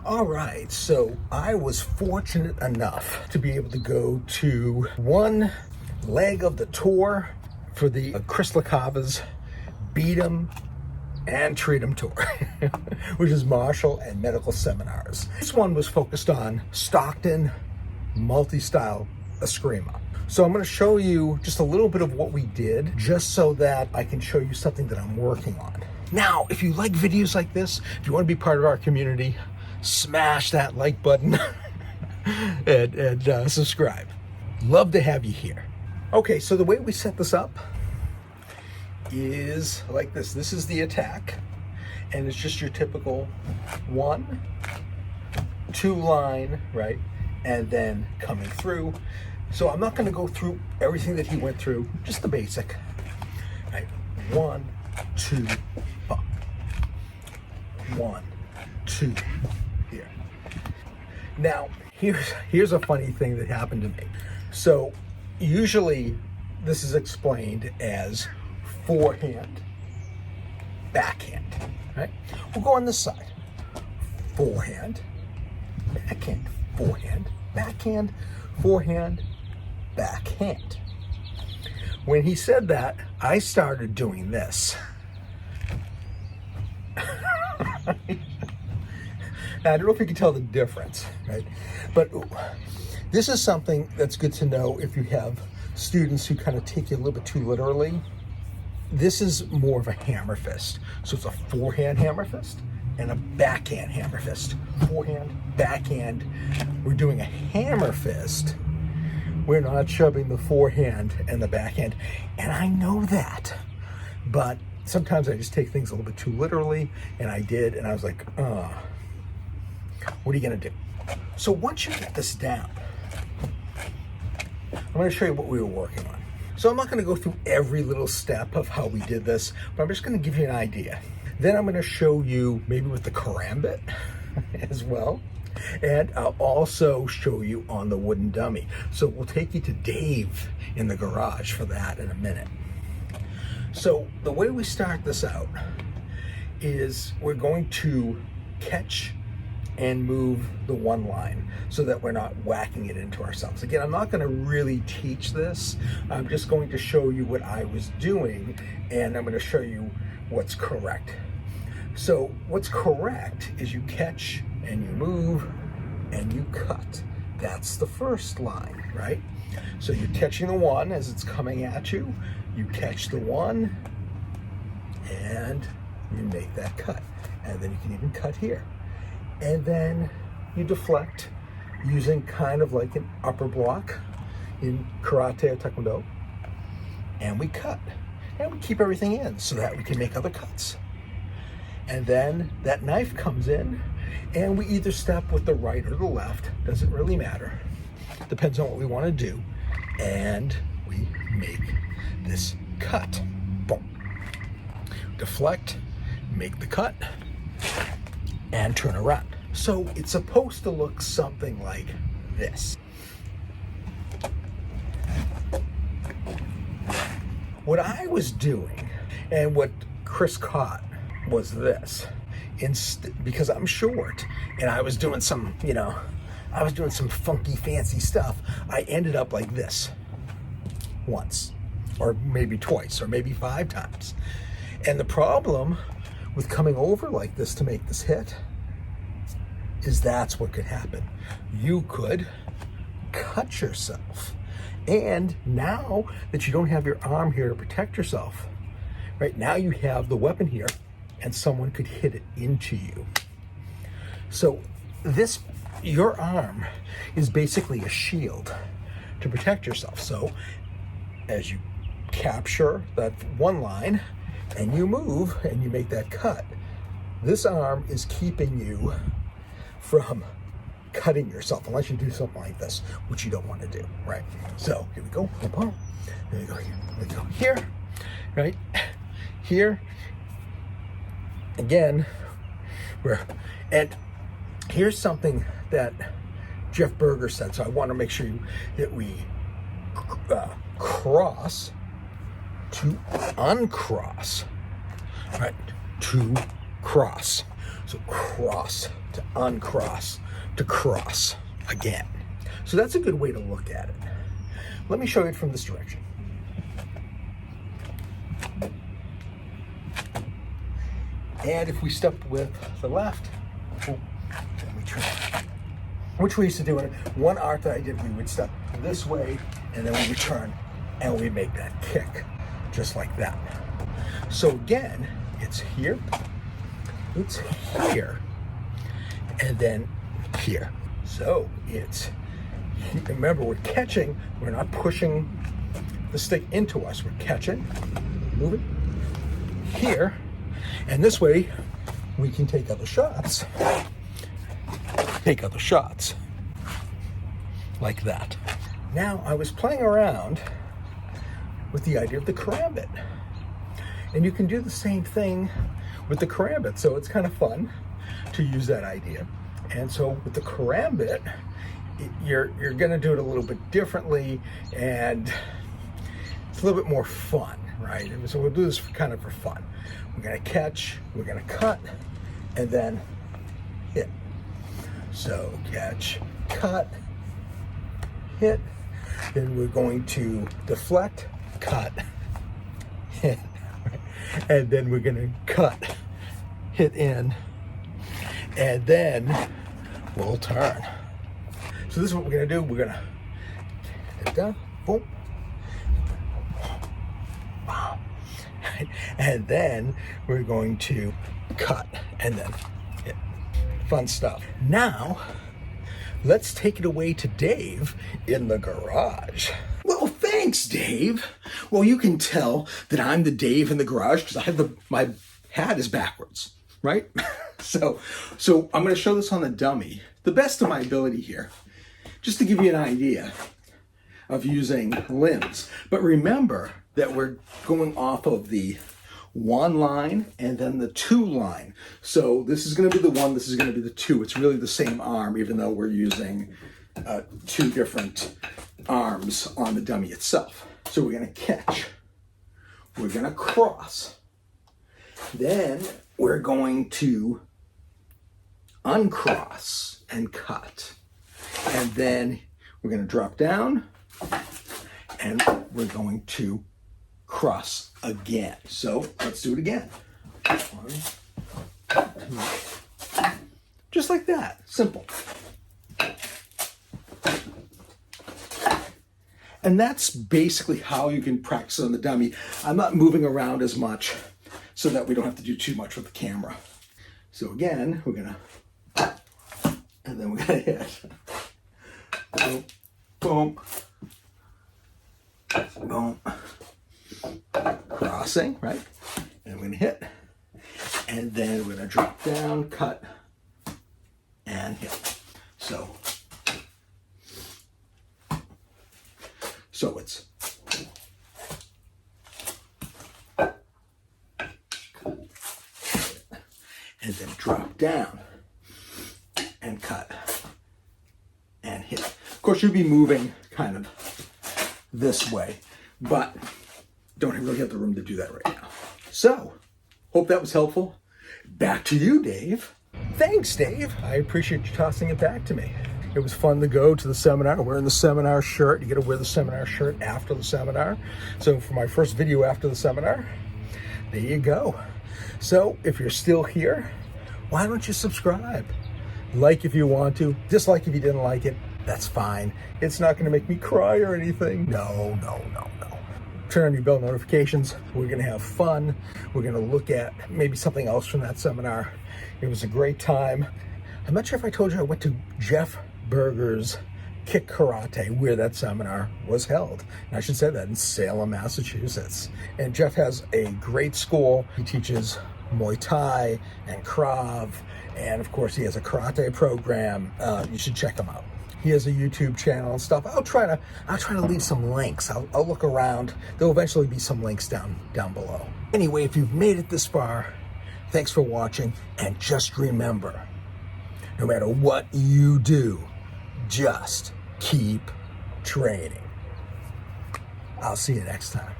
All right, so I was fortunate enough to be able to go to one leg of the tour for the Chris LaCava's Beat 'em and Treat 'em tour, which is martial and medical seminars. This one was focused on Stockton multi-style Eskrima. So I'm going to show you just a little bit of what we did, just so that I can show you something that I'm working on. Now, if you like videos like this, if you want to be part of our community, smash that like button and subscribe. Love to have you here. Okay, so the way we set this up is like this. This is the attack, and it's just your typical 1, 2 line, right? And then coming through. So I'm not going to go through everything that he went through, just the basic. Right? 1, 2, up. 1, 2, here. Now, here's a funny thing that happened to me. So usually this is explained as forehand, backhand, right? We'll go on this side. Forehand, backhand, forehand, backhand, forehand, backhand. When he said that, I started doing this. I don't know if you can tell the difference, right? But this is something that's good to know if you have students who kind of take you a little bit too literally. This is more of a hammer fist. So it's a forehand hammer fist and a backhand hammer fist. Forehand, backhand. We're doing a hammer fist. We're not shoving the forehand and the backhand. And I know that, but sometimes I just take things a little bit too literally, and I did, and I was like, what are you gonna do? So once you get this down, I'm gonna show you what we were working on. So I'm not gonna go through every little step of how we did this, but I'm just gonna give you an idea. Then I'm gonna show you maybe with the karambit as well. And I'll also show you on the wooden dummy. So we'll take you to Dave in the garage for that in a minute. So the way we start this out is we're going to catch and move the one line so that we're not whacking it into ourselves. Again, I'm not going to really teach this. I'm just going to show you what I was doing, and I'm going to show you what's correct. So what's correct is you catch and you move and you cut. That's the first line, right? So you're catching the one as it's coming at you. You catch the one and you make that cut. And then you can even cut here. And then you deflect using kind of like an upper block in karate or taekwondo. And we cut. And we keep everything in so that we can make other cuts. And then that knife comes in, and we either step with the right or the left. Doesn't really matter. Depends on what we want to do. And we make this cut. Boom. Deflect, make the cut, and turn around. So it's supposed to look something like this. What I was doing, and what Chris caught, was this. Because I'm short, and I was doing some, I was doing some funky, fancy stuff. I ended up like this once, or maybe twice, or maybe 5 times. And the problem with coming over like this to make this hit is that's what could happen. You could cut yourself. And now that you don't have your arm here to protect yourself, right now you have the weapon here, and someone could hit it into you. So your arm is basically a shield to protect yourself. So as you capture that one line and you move and you make that cut, this arm is keeping you from cutting yourself, unless you do something like this, which you don't want to do, right? So here we go. There we go. Here we go. Here, right? Here. Again, and here's something that Jeff Berger said, so I want to make sure that we cross to uncross, right? To cross. So cross to uncross, to cross again. So that's a good way to look at it. Let me show you it from this direction. And if we step with the left, then we turn. Which we used to do in one art that I did, we would step this way and then we would turn and we make that kick just like that. So again, it's here, and then here. So it's, remember, we're catching, we're not pushing the stick into us, we're catching, moving here, and this way we can take other shots. Like that. Now, I was playing around with the idea of the karambit. And you can do the same thing with the karambit. So it's kind of fun to use that idea. And so with the karambit, you're going to do it a little bit differently, and it's a little bit more fun, right? And so we'll do this kind of for fun. We're going to catch, we're going to cut, and then hit. So catch, cut, hit. Then we're going to deflect, cut, hit. And then we're going to cut, hit in, and then we'll turn. So this is what we're going to do. We're going to hit down, boom, and then we're going to cut and then hit. Fun stuff. Now, let's take it away to Dave in the garage. Well, thanks, Dave. Well, you can tell that I'm the Dave in the garage because I have my hat is backwards, right? So I'm going to show this on the dummy, the best of my ability here, just to give you an idea of using limbs. But remember that we're going off of the 1 line and then the 2 line. So this is going to be the 1, this is going to be the 2. It's really the same arm, even though we're using 2 different arms on the dummy itself. So we're going to catch, we're going to cross, then we're going to uncross and cut, and then we're going to drop down and we're going to cross again. So let's do it again. 1, 2, just like that, simple. And that's basically how you can practice on the dummy. I'm not moving around as much so that we don't have to do too much with the camera. So again, we're gonna, and then we're gonna hit. Boom, boom, boom. Crossing, right? And we're gonna hit. And then we're gonna drop down, cut, and hit. So it's and then drop down and cut and hit. Of course, you'll be moving kind of this way, but don't really have the room to do that right now. So, hope that was helpful. Back to you, Dave. Thanks, Dave. I appreciate you tossing it back to me. It was fun to go to the seminar, wearing the seminar shirt. You get to wear the seminar shirt after the seminar. So for my first video after the seminar, there you go. So if you're still here, why don't you subscribe? Like if you want to, dislike if you didn't like it, that's fine. It's not gonna make me cry or anything. No. Turn on your bell notifications. We're gonna have fun. We're gonna look at maybe something else from that seminar. It was a great time. I'm not sure if I told you I went to Jeff Berger's Kick Karate, where that seminar was held. And I should say that in Salem, Massachusetts. And Jeff has a great school. He teaches Muay Thai and Krav, and of course he has a karate program. You should check him out. He has a YouTube channel and stuff. I'll try to leave some links. I'll look around. There'll eventually be some links down below. Anyway, if you've made it this far, thanks for watching, and just remember, no matter what you do, just keep training. I'll see you next time.